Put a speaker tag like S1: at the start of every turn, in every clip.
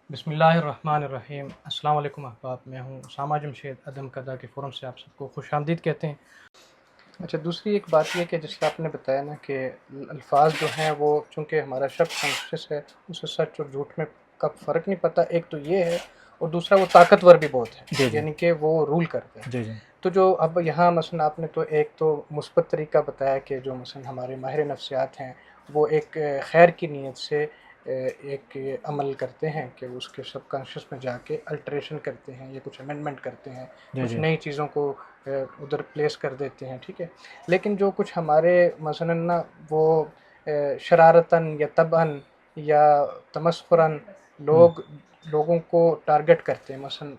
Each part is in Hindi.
S1: बिस्मिल्लाहिर्रहमानिर्रहीम। अस्सलाम वालेकुम अहबाब, मैं हूँ उसामा जमशेद अदम कदा के फ़ोरम से आप सबको खुशामदीद कहते हैं। अच्छा, दूसरी एक बात ये कि जैसे आपने बताया ना कि अल्फाज जो हैं वो चूँकि हमारा सबकॉन्शियस है, उसे सच और झूठ में का फ़र्क नहीं पता। एक तो ये है और दूसरा वो ताकतवर भी बहुत है,
S2: जी जी
S1: यानी कि वो रूल करता है।
S2: जी जी
S1: तो जो अब यहाँ मसलन आपने तो एक तो मुस्बत तरीका बताया कि जो मसलन हमारे माहिर नफ्सियात हैं वो एक खैर की नीयत से एक अमल करते हैं कि उसके सबकॉन्शियस में जाके अल्टरेशन करते हैं या कुछ अमेंडमेंट करते हैं,
S2: जी
S1: कुछ
S2: जी
S1: नई चीज़ों को उधर प्लेस कर देते हैं, ठीक है। लेकिन जो कुछ हमारे मसलन ना वो शरारतन या तबअन या तमस्खुरन
S2: हम्म
S1: लोग लोगों को टारगेट करते हैं, मसलन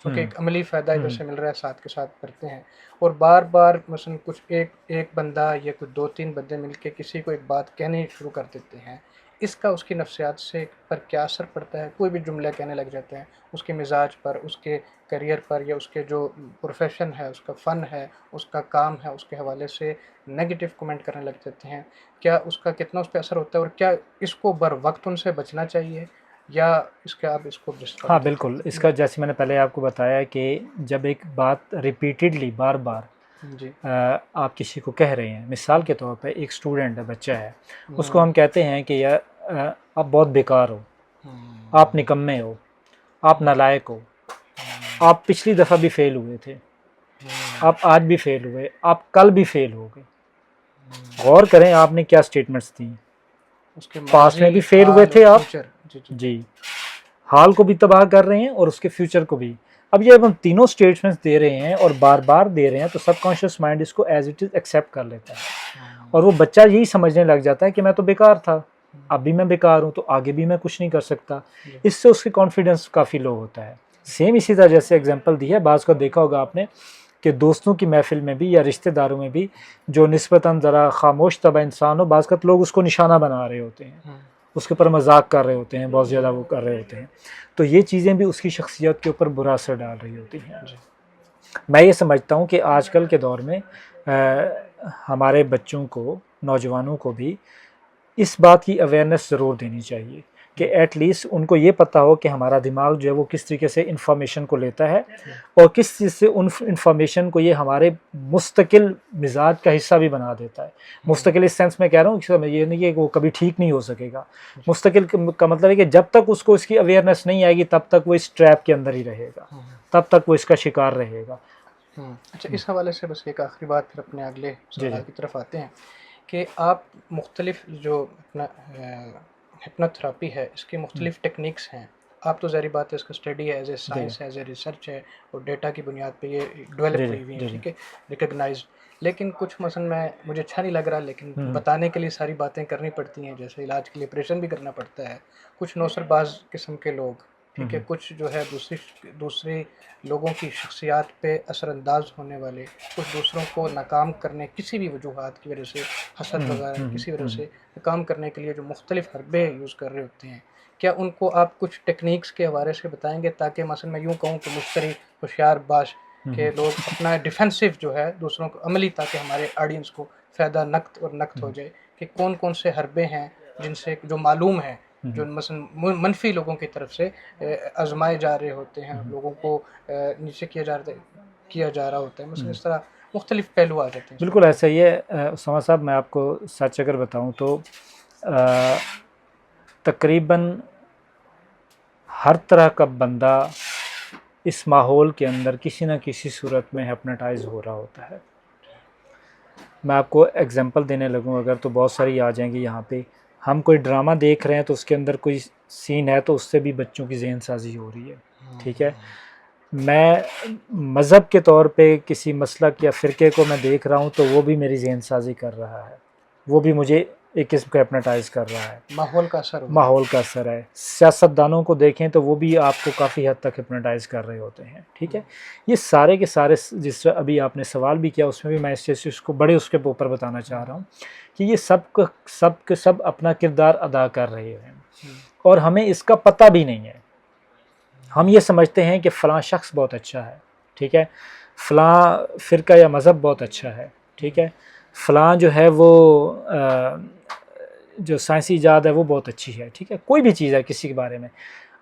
S1: चूँकि
S2: हम्म
S1: एक अमली फ़ायदा इधर
S2: हम्म
S1: से मिल रहा है, साथ के साथ करते हैं और बार-बार मसलन कुछ एक एक बंदा या कुछ 2-3 बंदे मिलके किसी को एक बात कहनी शुरू कर देते हैं। इसका उसकी नफ्सियात से पर क्या असर पड़ता है? कोई भी जुमला कहने लग जाते हैं, उसके मिज़ाज पर, उसके करियर पर या उसके जो प्रोफ़ेशन है, उसका फ़न है, उसका काम है, उसके हवाले से नेगेटिव कमेंट करने लग जाते हैं। क्या उसका कितना उस पे असर होता है और क्या इसको बरवक़्त उनसे बचना चाहिए या इसका आप इसको जिस
S2: हाँ
S1: तरह देखते
S2: बिल्कुल,
S1: हैं?
S2: इसका जैसे मैंने पहले आपको बताया कि जब एक बात रिपीटेडली बार बार
S1: जी।
S2: आप किसी को कह रहे हैं, मिसाल के तौर पे एक स्टूडेंट है, बच्चा है, उसको
S1: हुँ,
S2: हम कहते हैं कि यार आप बहुत बेकार हो, आप
S1: हुँ,
S2: निकम्मे हो, आप
S1: हुँ,
S2: नालायक हो,
S1: हुँ,
S2: आप पिछली दफ़ा भी फेल हुए थे,
S1: हुँ,
S2: आप आज भी फेल हुए, आप कल भी फेल हो गए।
S1: हुँ।
S2: गौर करें आपने क्या स्टेटमेंट्स दी।
S1: उसके
S2: पास्ट में भी
S1: माज़ी,
S2: फेल हुए
S1: हाल और
S2: थे आप,
S1: फ्यूचर। जी, जी, जी।
S2: जी, हाल को भी तबाह कर रहे हैं और उसके फ्यूचर को भी। अब ये हम तीनों स्टेटमेंट्स दे रहे हैं और बार बार दे रहे हैं, तो सबकॉन्शियस माइंड इसको एज इट इज एक्सेप्ट कर लेता है और वो
S1: हुँ,
S2: बच्चा यही समझने लग जाता है कि मैं तो बेकार था,
S1: हुँ,
S2: अब भी मैं बेकार हूँ, तो आगे भी मैं कुछ नहीं कर सकता।
S1: जी।
S2: इससे उसकी कॉन्फिडेंस काफ़ी लो होता है। सेम इसी तरह जैसे एग्जाम्पल दी है, बाज़ को देखा होगा आपने कि दोस्तों की महफिल में भी या रिश्तेदारों में भी जो निस्बतन ज़रा खामोश तबा इंसान हो, बाज़ लोग उसको निशाना बना रहे होते हैं,
S1: हुँ,
S2: उसके ऊपर मजाक कर रहे होते हैं, बहुत ज़्यादा वो कर रहे होते हैं। तो ये चीज़ें भी उसकी शख्सियत के ऊपर बुरा असर डाल रही होती हैं।
S1: जी।
S2: मैं ये समझता हूँ कि आजकल के दौर में हमारे बच्चों को, नौजवानों को भी इस बात की अवेयरनेस ज़रूर देनी चाहिए कि
S1: हुँ,
S2: एटलीस्ट उनको ये पता हो कि हमारा दिमाग जो है वो किस तरीके से इंफॉर्मेशन को लेता है
S1: हुँ,
S2: और किस चीज़ से उन इंफॉर्मेशन को ये हमारे मुस्तकिल मिजाज का हिस्सा भी बना देता है।
S1: हुँ,
S2: मुस्तकिल इस सेंस में कह रहा हूँ कि ये नहीं कि वो कभी ठीक नहीं हो सकेगा।
S1: जी।
S2: मुस्तकिल का मतलब है कि जब तक उसको इसकी अवेयरनेस नहीं आएगी तब तक वो इस ट्रैप के अंदर ही रहेगा,
S1: हुँ, हुँ,
S2: तब तक वो इसका शिकार रहेगा।
S1: हुँ। अच्छा, इस हवाले से बस एक आखिरी बात फिर अपने अगले
S2: जी
S1: सवाल
S2: जी
S1: की तरफ आते हैं कि आप मुख्तलिफ जो अपना हिप्नोथेरेपी है, इसकी मुख्तलिफ टेक्निक्स हैं। आप तो ज़ाहिर बात है इसका स्टडी है, एज़ ए
S2: जी
S1: साइंस है, एज़ ए रिसर्च है और डेटा की बुनियाद पे ये डेवलप
S2: जी जी
S1: हुई हुई हैं,
S2: जी जी
S1: ठीक है, रिकॉग्नाइज़्ड। लेकिन कुछ मसलन मैं मुझे अच्छा नहीं लग रहा, लेकिन
S2: हम्म
S1: बताने के लिए सारी बातें करनी पड़ती हैं, जैसे इलाज के लिए ऑपरेशन भी करना पड़ता है। कुछ नौसरबाज़ किस्म के लोग, ठीक है,
S2: हम्म
S1: कुछ जो है दूसरे लोगों की शख्सियात पे असरअंदाज होने वाले, कुछ दूसरों को नाकाम करने किसी भी वजूहात की वजह से, हसद
S2: हम्म
S1: वगैरह
S2: हम्म
S1: किसी वजह
S2: हम्म
S1: से काम करने के लिए जो मुख्तलिफ हरबे यूज़ कर रहे होते हैं, क्या उनको आप कुछ टेक्निक्स के हवाले से बताएँगे ताकि मसलन मैं यूँ कहूँ कि मुश्तरी होशियारबाज़
S2: हम्म
S1: के लोग अपना डिफेंसिव जो है दूसरों को अमली, ताकि हमारे ऑडियंस को फ़ायदा नक़्द और नक़्द हो
S2: हम्म
S1: जाए कि कौन-कौन से हरबे हैं जिनसे जो मालूम है, जो
S2: हम्म
S1: मसलन मनफ़ी लोगों की तरफ से आज़माए जा रहे होते हैं,
S2: हम्म।
S1: लोगों को नीचे किया जा रहा होता है। मसलन
S2: हम्म।
S1: इस तरह मुख्तलिफ पहलू आ जाते हैं इसमें।
S2: बिल्कुल ऐसा ही है। उसामा साहब, मैं आपको सच अगर बताऊं तो अ, तकरीबन हर तरह का बंदा इस माहौल के अंदर किसी न किसी सूरत में हिप्नोटाइज हो रहा होता है। मैं आपको एग्जांपल देने लगूं अगर, तो बहुत सारी आ जाएंगी यहाँ पे। हम कोई ड्रामा देख रहे हैं तो उसके अंदर कोई सीन है तो उससे भी बच्चों की जहन साजी हो रही है, ठीक है। मैं मज़हब के तौर पे किसी मसलक या फ़िरके को मैं देख रहा हूँ तो वो भी मेरी जहन साजी कर रहा है, वो भी मुझे एक किस्म का हिप्नोटाइज़ कर रहा है।
S1: माहौल का असर हो रहा है।
S2: माहौल का असर है। सियासतदानों को देखें तो वो भी आपको काफ़ी हद तक हिप्नोटाइज़ कर रहे होते हैं, ठीक है। ये सारे के सारे, जिस तरह अभी आपने सवाल भी किया उसमें भी मैं इस चीज़ को बड़े उसके ऊपर बताना चाह रहा हूँ कि ये सब अपना किरदार अदा कर रहे हैं और हमें इसका पता भी नहीं है। हम ये समझते हैं कि फ़लाँ शख्स बहुत अच्छा है, ठीक है, फ़लाँ फ़िरका या मज़हब बहुत अच्छा है, ठीक है, फ़लाँ जो है वो जो साइंसी इजाद है वो बहुत अच्छी है, ठीक है, कोई भी चीज़ है किसी के बारे में।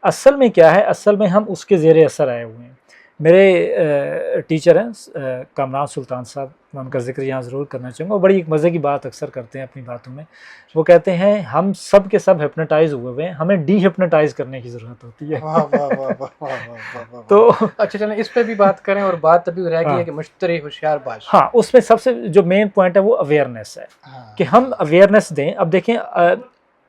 S2: असल में क्या है, असल में हम उसके ज़ेरे असर आए हुए हैं। मेरे टीचर हैं कामरान सुल्तान साहब, मैं उनका ज़िक्र यहाँ ज़रूर करना चाहूँगा। बड़ी एक मज़े की बात अक्सर करते हैं अपनी बातों में। वो कहते हैं हम सब के सब हिप्नोटाइज हुए हुए हैं, हमें डी हिप्नोटाइज करने की ज़रूरत होती है।
S1: वाह वाह वाह वाह वाह वाह वाह वाह।
S2: तो
S1: अच्छा चलें इस पे भी बात करें, और बात अभी रह गई है
S2: हाँ
S1: कि मुश्तरी होशियारबाज।
S2: हाँ, उसमें सबसे जो मेन पॉइंट है वो अवेयरनेस है,
S1: हाँ
S2: कि हम अवेयरनेस दें। अब देखें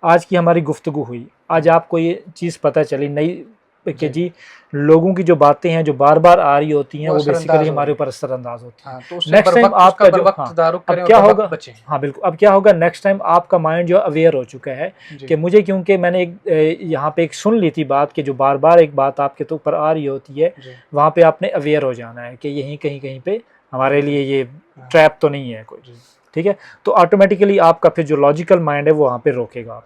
S2: आज की हमारी गुफ्तगू हुई, आज आपको ये चीज़ पता चली नई कि जी लोगों की जो बातें हैं जो बार बार आ रही होती हैं वो बेसिकली हमारे ऊपर असरअंदाज होती हैं।
S1: हाँ, तो उससे
S2: नेक्स्ट टाइम आपका जो अब क्या होगा, हाँ बिल्कुल, अब क्या होगा, नेक्स्ट टाइम आपका माइंड जो अवेयर हो चुका है कि मुझे, क्योंकि मैंने एक यहाँ पे एक सुन ली थी बात कि जो बार बार एक बात आपके तो ऊपर आ रही होती है, वहाँ पे आपने अवेयर हो जाना है कि यहीं कहीं कहीं पे हमारे लिए ये ट्रैप तो नहीं है कोई, ठीक है। तो ऑटोमेटिकली आपका फिर जो लॉजिकल माइंड है वो वहाँ पे रोकेगा।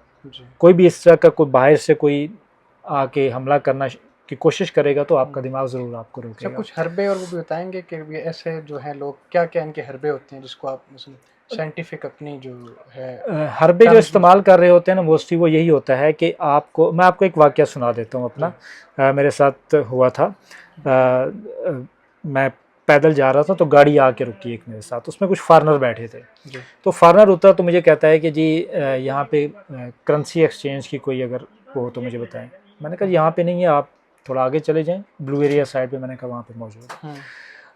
S2: कोई भी इस तरह का कोई बाहर से कोई आके हमला करना की कोशिश करेगा तो आपका दिमाग ज़रूर आपको रोकेगा।
S1: कुछ हरबे और वो भी बताएंगे कि ये ऐसे जो हैं लोग क्या क्या इनके हरबे होते हैं जिसको आप साइंटिफिक अपनी जो है
S2: हरबे जो इस्तेमाल कर रहे होते हैं ना, मोस्टली वो यही होता है कि आपको, मैं आपको एक वाक़या सुना देता हूँ अपना। मेरे साथ हुआ था, मैं पैदल जा रहा था तो गाड़ी आके रुकी एक मेरे साथ, उसमें कुछ फॉरेनर बैठे थे। तो फॉरेनर उतरा तो मुझे कहता है कि जी यहाँ पे करेंसी एक्सचेंज की कोई अगर वो हो तो मुझे बताएं। मैंने कहा यहाँ पे नहीं है, आप थोड़ा आगे चले जाएं, ब्लू एरिया साइड पे। मैंने कहा वहाँ पे मौजूद है।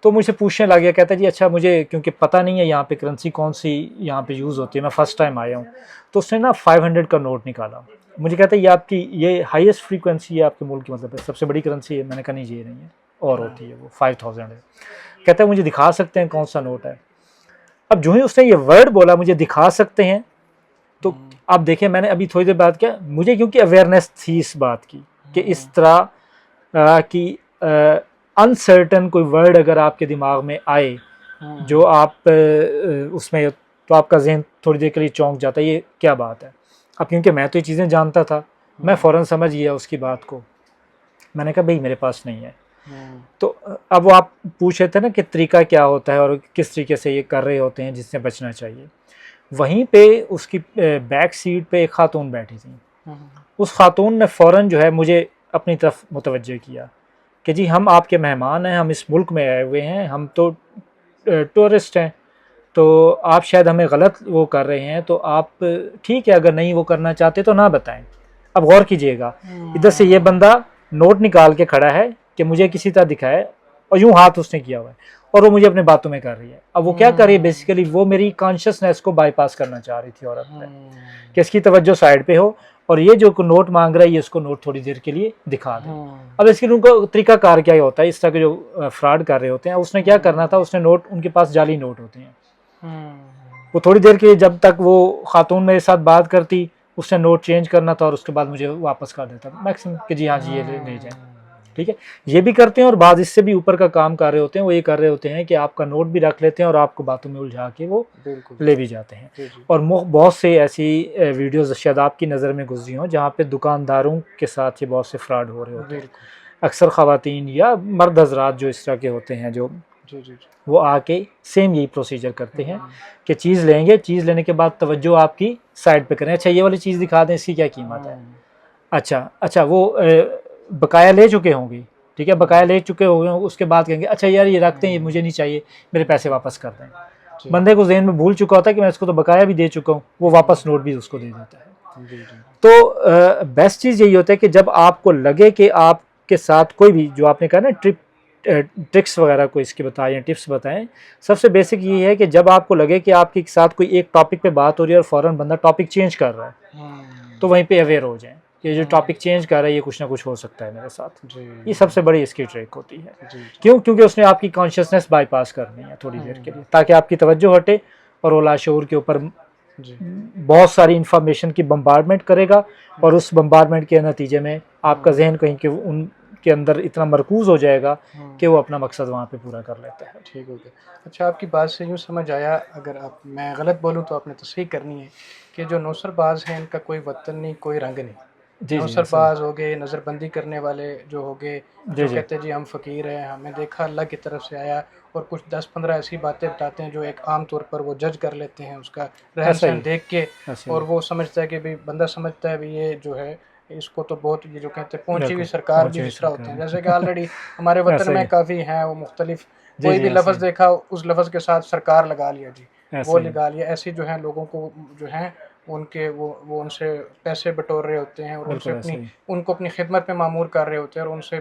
S2: तो मुझे पूछने लग गया, कहता है जी अच्छा मुझे क्योंकि पता नहीं है यहाँ पे करेंसी कौन सी यहाँ पे यूज़ होती है, मैं फ़र्स्ट टाइम आया हूँ। तो उसने ना 500 का नोट निकाला। मुझे कहता है ये आपकी ये हाईएस्ट फ्रीक्वेंसी है आपके मुल्क की, मतलब सबसे बड़ी करेंसी है। मैंने कहा नहीं ये नहीं है, और होती है वो 5000 है। कहता है मुझे दिखा सकते हैं कौन सा नोट है। अब जो ही उसने ये वर्ड बोला मुझे दिखा सकते हैं, तो आप देखें मैंने अभी थोड़ी देर बाद क्या, मुझे क्योंकि अवेयरनेस थी इस बात की कि इस तरह की अनसर्टन कोई वर्ड अगर आपके दिमाग में आए जो आप उसमें, तो आपका जहन थोड़ी देर के लिए चौंक जाता है, ये क्या बात है। अब क्योंकि मैं तो ये चीज़ें जानता था, मैं फ़ौरन समझ गया उसकी बात को। मैंने कहा भाई मेरे पास नहीं है। तो अब वो आप पूछ रहे थे ना कि तरीका क्या होता है और किस तरीके से ये कर रहे होते हैं जिससे बचना चाहिए। वहीं पे उसकी बैक सीट पे एक खातून बैठी थी। उस खातून ने फ़ौरन जो है मुझे अपनी तरफ मुतवज्जह किया कि जी हम आपके मेहमान हैं, हम इस मुल्क में आए हुए हैं, हम तो टूरिस्ट हैं, तो आप शायद हमें गलत वो कर रहे हैं, तो आप ठीक है अगर नहीं वो करना चाहते तो ना बताएं। अब गौर कीजिएगा, इधर से ये बंदा नोट निकाल के खड़ा है कि मुझे किसी तरह दिखाए, और यूं हाथ उसने किया हुआ है और वो मुझे अपने बातों में कर रही है। अब वो क्या कर रही है, बेसिकली वो मेरी कॉन्शियसनेस को बाईपास करना चाह रही थी औरत पे, कि इसकी तवज्जो साइड पे हो और ये जो नोट मांग रहा है ये इसको नोट थोड़ी देर के लिए दिखा दे। अब इसके उनका तरीका कार क्या होता है, इस तरह के जो फ्रॉड कर रहे होते हैं, उसने क्या करना था, उसने नोट, उनके पास जाली नोट होते हैं, वो थोड़ी देर के लिए जब तक वो खातून मेरे साथ बात करती उसने नोट चेंज करना था और उसके बाद मुझे वापस कर देता मैक्सिमम कि जी हाँ जी ये ले जाएं, ठीक है। ये भी करते हैं और बाद इससे भी ऊपर का काम कर रहे होते हैं, वो ये कर रहे होते हैं कि आपका नोट भी रख लेते हैं और आपको बातों में उलझा के वो ले भी जाते हैं। और बहुत से ऐसी वीडियोस शायद आपकी नज़र में गुजरी हों जहाँ पे दुकानदारों के साथ ये बहुत से फ्रॉड हो रहे होते हैं। अक्सर ख़वातीन या मर्द हजरात जो इस तरह के होते हैं जो वो आके सेम यही प्रोसीजर करते हैं कि चीज़ लेंगे, चीज़ लेने के बाद तवज्जो आपकी साइड पे करें, अच्छा ये वाली चीज़ दिखा दें, इसकी क्या कीमत है, अच्छा वो बकाया ले चुके होंगे, ठीक है, बकाया ले चुके होंगे, उसके बाद कहेंगे अच्छा यार ये रखते हैं, ये मुझे नहीं चाहिए, मेरे पैसे वापस कर दें। बंदे को जहन में भूल चुका होता है कि मैं इसको तो बकाया भी दे चुका हूँ, वो वापस नोट भी उसको दे देता है। तो बेस्ट चीज़ यही होता है कि जब आपको लगे कि आपके साथ कोई भी, जो आपने कहा ना ट्रिक्स वगैरह कोई इसके बताएं, टिप्स बताएं, सबसे बेसिक ये है कि जब आपको लगे कि आपके साथ कोई एक टॉपिक पे बात हो रही है और फ़ौरन बंदा टॉपिक चेंज कर रहा है, तो वहीं पे अवेयर हो जाएं कि जो टॉपिक चेंज कर रहा है ये कुछ ना कुछ हो सकता है मेरे साथ। ये सबसे बड़ी इसकी ट्रिक होती है। क्यों? क्योंकि उसने आपकी कॉन्शियसनेस बाईपास करनी है थोड़ी देर के लिए, ताकि आपकी तवज्जो हटे और वो लाशऊर के ऊपर बहुत सारी इंफॉर्मेशन की बम्बार्डमेंट करेगा और उस बम्बार्डमेंट के नतीजे में आपका जहन कहीं के उनके अंदर इतना मरकूज हो जाएगा कि वो अपना मकसद वहाँ पे पूरा कर लेता है।
S1: ठीक हो गया। अच्छा आपकी बात से यूँ समझ आया, अगर आप मैं गलत बोलूँ तो आपने तस्हीह करनी है, कि जो नौसरबाज हैं इनका कोई वतन नहीं, कोई रंग नहीं। नौसरबाज हो गए, नज़रबंदी करने वाले जो हो गए, जो कहते हैं जी हम फ़कीर हैं, हमें देखा अल्लाह की तरफ से आया, और कुछ 10-15 ऐसी बातें बताते हैं जो एक आम तौर पर वो जज कर लेते हैं उसका रहन सहन देख के, और वो समझता है कि भाई, बंदा समझता है भाई ये जो है कि इसको तो बहुत, ये जो कहते हैं पहुंची हुई
S2: बिल्कुल,
S1: सरकार
S2: पहुंची
S1: भी
S2: हुई
S1: जिस तरह होते हैं,
S2: सरकार।
S1: जैसे कि ऑलरेडी हमारे वतन
S2: ऐसा ही
S1: में
S2: है।
S1: काफ़ी हैं वो मुख्तलिफ,
S2: जी,
S1: कोई
S2: जी,
S1: भी
S2: ऐसे
S1: लफ्ज़
S2: ही,
S1: देखा उस लफ्ज़ के साथ सरकार लगा लिया जी,
S2: ऐसे
S1: वो
S2: ही है।
S1: लगा लिया। ऐसे जो है लोगों को जो है उनके वो उनसे पैसे बटोर रहे होते हैं और उनसे
S2: बिल्कुल ऐसे
S1: अपनी,
S2: ही,
S1: उनको अपनी खिदमत में मामूर कर रहे होते हैं और उनसे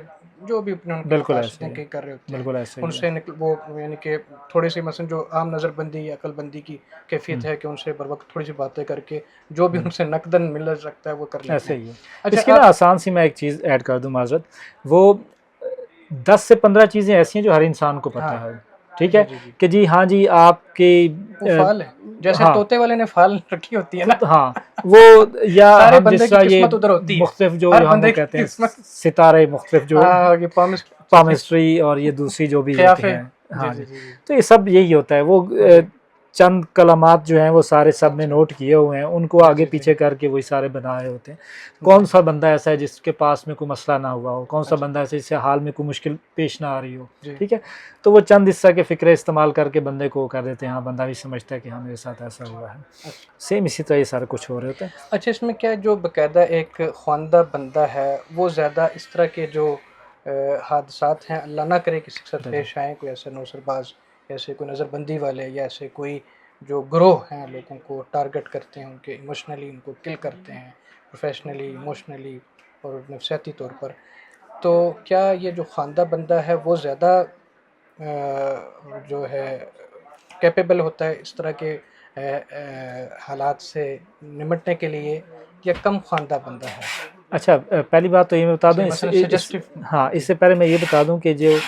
S1: जो भी अपने उनकी
S2: बिल्कुल ऐसे ही
S1: मकासदें
S2: है,
S1: कहीं कर रहे होते हैं,
S2: बिल्कुल ऐसे ही है।
S1: उनसे वो यानी कि थोड़ी सी मसलन जो आम नज़रबंदी या अक्लबंदी की कैफियत
S2: हुँ,
S1: है कि उनसे बर वक्त थोड़ी सी बातें करके जो भी
S2: हुँ,
S1: उनसे नकदन मिल सकता है वो कर लेते
S2: ऐसे
S1: हैं।
S2: ही है।
S1: अच्छा
S2: इसकी ना
S1: आप,
S2: आसान सी मैं एक चीज़ ऐड कर दूँ माज़रत, वो 10 से 15 चीज़ें ऐसी हैं जो हर इंसान को पता
S1: हाँ,
S2: है, ठीक है?
S1: जी, जी, जी।
S2: कि जी हाँ जी, आपकी
S1: वो फ़ाल है, जैसे
S2: हाँ,
S1: तोते वाले ने फ़ाल रखी होती है ना।
S2: हाँ, वो या
S1: सारे
S2: हम
S1: बंदे
S2: जिस
S1: की
S2: तरह ये
S1: किस्मत उधर होती है,
S2: मुख्तलिफ
S1: हर
S2: जो हम वो
S1: बंदे की
S2: कहते हैं
S1: किस्मत,
S2: सितारे मुख्तलिफ जो
S1: ये पॉमिस चीज़ें,
S2: पामिस्ट्री और ये दूसरी जो भी होते
S1: क़याफ़े,
S2: हैं,
S1: जी,
S2: हाँ
S1: जी,
S2: जी,
S1: जी, जी,
S2: तो ये सब यही होता है। वो
S1: जी,
S2: चंद कलमात जो हैं वो सारे सब ने
S1: अच्छा,
S2: नोट किए हुए हैं, उनको
S1: जी,
S2: आगे
S1: जी, जी,
S2: पीछे करके वही सारे बनाए होते हैं।
S1: जी,
S2: कौन सा बंदा ऐसा है जिसके पास में कोई मसला ना हुआ हो, कौन सा
S1: अच्छा,
S2: बंदा ऐसा जिससे हाल में कोई मुश्किल पेश ना आ रही हो,
S1: जी,
S2: ठीक है? तो वो चंद हिस्सा के फ़िक्रे इस्तेमाल करके बंदे को कर देते हैं, हाँ, बंदा भी समझता है कि हाँ, मेरे साथ ऐसा हुआ है।
S1: अच्छा।
S2: सेम इसी तरह ये सारा कुछ हो रहे होते हैं।
S1: अच्छा, इसमें क्या जो बाकायदा एक ख्वानदा बंदा है, वो ज़्यादा इस तरह के जो हादसात हैं, अल्लाह ना करे किसी के साथ
S2: जी, जी।
S1: पेश आएँ, कोई ऐसे नौसरबाज़, ऐसे कोई नज़रबंदी वाले या ऐसे कोई जो गिरोह हैं, लोगों को टारगेट करते हैं, उनके इमोशनली उनको किल करते हैं, प्रोफ़ेशनली, इमोशनली और नफ़सियाती तौर पर। तो क्या ये जो ख़वानदा बंदा है, वो ज़्यादा जो है कैपेबल होता है इस तरह के हालात से निमटने के लिए, या कम ख़वानदा बंदा है?
S2: अच्छा, पहली बात तो ये मैं बता दूँ
S1: जैसे मसलन
S2: इस
S1: सजेस्टिव,
S2: हाँ,
S1: जी,
S2: इससे पहले मैं ये बता दूँ कि जो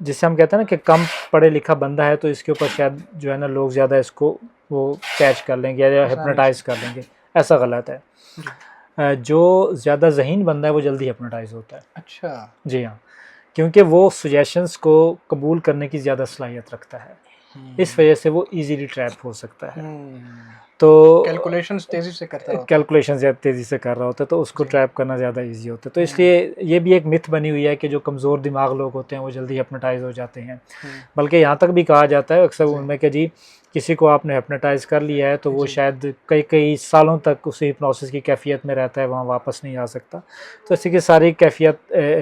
S2: जिसे हम कहते हैं ना कि कम पढ़े लिखा बंदा है तो इसके ऊपर शायद जो है ना लोग ज़्यादा इसको वो कैच कर लेंगे या
S1: आसानी से,
S2: हिप्नोटाइज़ कर लेंगे, ऐसा गलत है।
S1: जी,
S2: जो ज़्यादा ज़हीन बंदा है वो जल्दी हिप्नोटाइज़ होता है।
S1: अच्छा,
S2: जी हाँ, क्योंकि वो सजेशंस को कबूल करने की ज़्यादा सलाहियत रखता है। इस
S1: हुँ,
S2: वजह से वो ईज़िली ट्रैप हो सकता है।
S1: हुँ,
S2: तो
S1: कैलकुलेशंस तेज़ी से करता होता है।
S2: कैलकुलेशन ज़्यादा तेज़ी से कर रहा होता है तो उसको
S1: जी,
S2: ट्रैप करना ज़्यादा ईजी होता है। तो
S1: हुँ,
S2: इसलिए ये भी एक मिथ बनी हुई है कि जो कमज़ोर दिमाग लोग होते हैं वो जल्दी हिप्नोटाइज़ हो जाते हैं।
S1: हुँ,
S2: बल्कि यहाँ तक भी कहा जाता है अक्सर
S1: जी,
S2: उनमें कि जी किसी को आपने हिप्नोटाइज़ कर लिया है तो वो
S1: जी,
S2: शायद कई कई सालों तक उसी हिप्नोसिस की कैफ़ियत में रहता है, वहाँ वापस नहीं आ सकता। तो इसी की सारी कैफ़ियत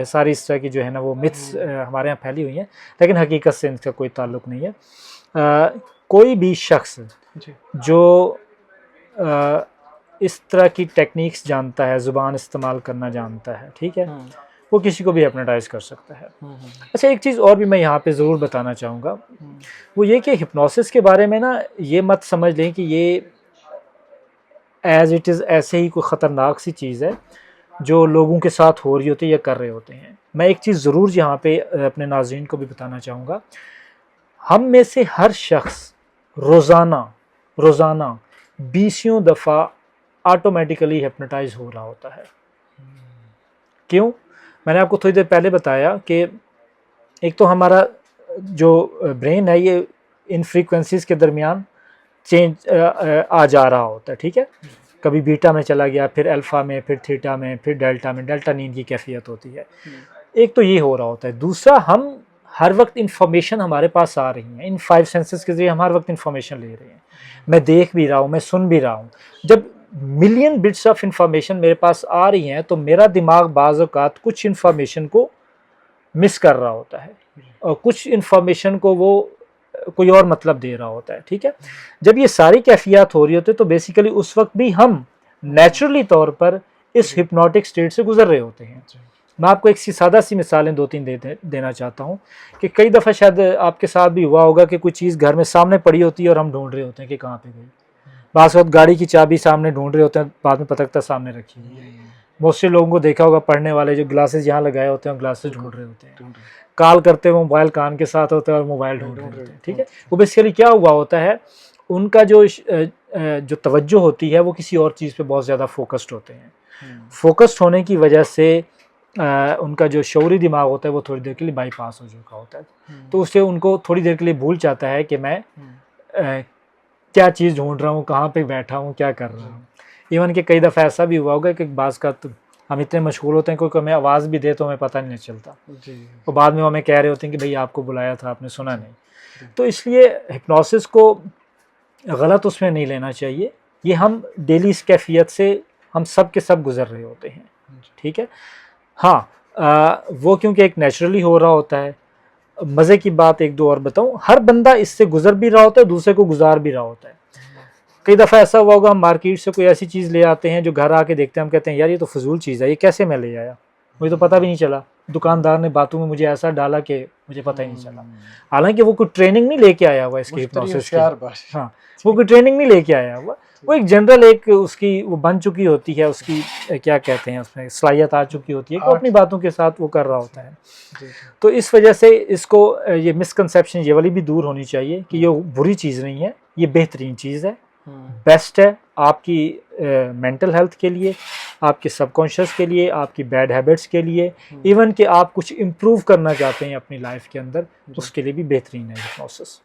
S2: सारी इस तरह की जो है ना वो मिथ्स
S1: हुँ,
S2: हमारे यहाँ फैली हुई हैं, लेकिन हकीकत से इनका कोई ताल्लुक नहीं है। कोई भी शख्स
S1: जी,
S2: जो अ, इस तरह की टेक्निक्स जानता है, ज़ुबान इस्तेमाल करना जानता है, ठीक है?
S1: हुँ,
S2: वो किसी को भी हिप्नोटाइज़ कर सकता है।
S1: हुँ, हुँ,
S2: अच्छा, एक चीज़ और भी मैं यहाँ पे ज़रूर बताना चाहूँगा,
S1: हुँ,
S2: वो ये कि हिप्नोसिस के बारे में ना ये मत समझ लें कि ये ऐज़ इट इज़ ऐसे ही कोई ख़तरनाक सी चीज़ है, जो लोगों के साथ हो रही होती है या कर रहे होते हैं। मैं एक चीज़ ज़रूर यहाँ पे अपने नाज़रीन को भी बताना चाहूँगा, हम में से हर शख्स रोज़ाना रोज़ाना बीसियों दफ़ा ऑटोमेटिकली हिप्नोटाइज़ हो रहा होता है। क्यों? मैंने आपको थोड़ी देर पहले बताया कि एक तो हमारा जो ब्रेन है ये इन फ्रीक्वेंसीज़ के दरमियान चेंज आ जा रहा होता है, ठीक है? कभी बीटा में चला गया, फिर अल्फ़ा में, फिर थीटा में, फिर डेल्टा में। डेल्टा नींद की कैफ़ियत होती है।
S1: हुँ,
S2: एक तो ये हो रहा होता है। दूसरा, हम हर वक्त इन्फॉर्मेशन हमारे पास आ रही है, इन 5 सेंसेस के ज़रिए हम हर वक्त इन्फॉर्मेशन ले रहे हैं। मैं देख भी रहा हूँ, मैं सुन भी रहा हूँ। जब मिलियन बिट्स ऑफ इन्फॉर्मेशन मेरे पास आ रही हैं तो मेरा दिमाग बाज़ औक़ात कुछ इन्फॉर्मेशन को मिस कर रहा होता है
S1: जी,
S2: और कुछ इन्फॉर्मेशन को वो कोई और मतलब दे रहा होता है, ठीक है? जब ये सारी कैफ़ियत हो रही होती है तो बेसिकली उस वक्त भी हम
S1: हुँ,
S2: नेचुरली तौर पर इस
S1: जी,
S2: हिप्नोटिक स्टेट से गुजर रहे होते हैं।
S1: जी,
S2: मैं आपको एक सी सादा सी मिसालें 2-3 देना चाहता हूँ कि कई दफ़ा शायद आपके साथ भी हुआ होगा कि कोई चीज़ घर में सामने पड़ी होती है और हम ढूंढ रहे होते हैं कि कहाँ पे गई। बाज़ वक़्त गाड़ी की चाबी सामने ढूंढ रहे होते हैं, बाद में पता लगता है सामने रखी हुई है।
S1: हुँ,
S2: बहुत से लोगों को देखा होगा, पढ़ने वाले जो ग्लासेस यहाँ लगाए होते हैं, ग्लासेस
S1: बिल्कुल,
S2: ढूंढ रहे होते हैं।
S1: ढूँढ रहे,
S2: कॉल करते हुए मोबाइल कान के साथ होता है और मोबाइल ढूंढ रहे
S1: ढूँढ रहे,
S2: होते हैं, ठीक
S1: ढूँढ
S2: है? वो बेसिकली क्या हुआ होता है, उनका जो तवज्जो होती है वो किसी और चीज़ पे बहुत ज़्यादा फोकस्ड होते हैं।
S1: हुँ,
S2: फोकस्ड होने की वजह से उनका जो शऊरी दिमाग होता है वो थोड़ी देर के लिए बाईपास हो चुका होता है।
S1: हुँ,
S2: तो उससे उनको थोड़ी देर के लिए भूल जाता है कि मैं
S1: हुँ,
S2: क्या चीज़ ढूंढ रहा हूँ, कहाँ पे बैठा हूँ, क्या कर रहा
S1: जी,
S2: हूँ। इवन कि कई दफ़ा ऐसा भी हुआ होगा कि बाज़ का तो हम इतने मशगूल होते हैं, कोई हमें आवाज़ भी दे तो हमें पता नहीं चलता।
S1: जी,
S2: और बाद में वो हमें कह रहे होते हैं कि भई आपको बुलाया था, आपने सुना
S1: जी,
S2: नहीं।
S1: जी,
S2: तो इसलिए हिप्नोसिस को गलत उसमें नहीं लेना चाहिए। ये हम डेली इस कैफियत से हम सब के सब गुजर रहे होते हैं, ठीक है। हाँ, वो क्योंकि एक नेचुरली हो रहा होता है। मज़े की बात एक दो और बताऊं, हर बंदा इससे गुजर भी रहा होता है, दूसरे को गुजार भी रहा होता है। कई दफ़ा ऐसा हुआ होगा, हम मार्केट से कोई ऐसी चीज़ ले आते हैं जो घर आके देखते हैं, हम कहते हैं यार ये तो फजूल चीज़ है, ये कैसे मैं ले आया, मुझे तो पता भी नहीं चला, दुकानदार ने बातों में मुझे ऐसा डाला कि मुझे पता ही नहीं चला। हालांकि वो कोई ट्रेनिंग नहीं लेके आया हुआ इसकी हिप्नोसिस की, हाँ, वो कोई ट्रेनिंग नहीं लेके आया हुआ, वो एक जनरल एक उसकी वो बन चुकी होती है, उसकी क्या कहते हैं उसमें सलाहियत आ चुकी होती है कि अपनी बातों के साथ वो कर रहा होता है। तो इस वजह से इसको ये मिसकंसेप्शन ये वाली भी दूर होनी चाहिए कि ये बुरी चीज़ नहीं है, ये बेहतरीन चीज़ है, बेस्ट है आपकी मेंटल हेल्थ के लिए, आपके सबकॉन्शियस के लिए, आपकी बैड हैबिट्स के लिए, इवन कि आप कुछ इम्प्रूव करना चाहते हैं अपनी लाइफ के अंदर, उसके लिए भी बेहतरीन है हिप्नोसिस।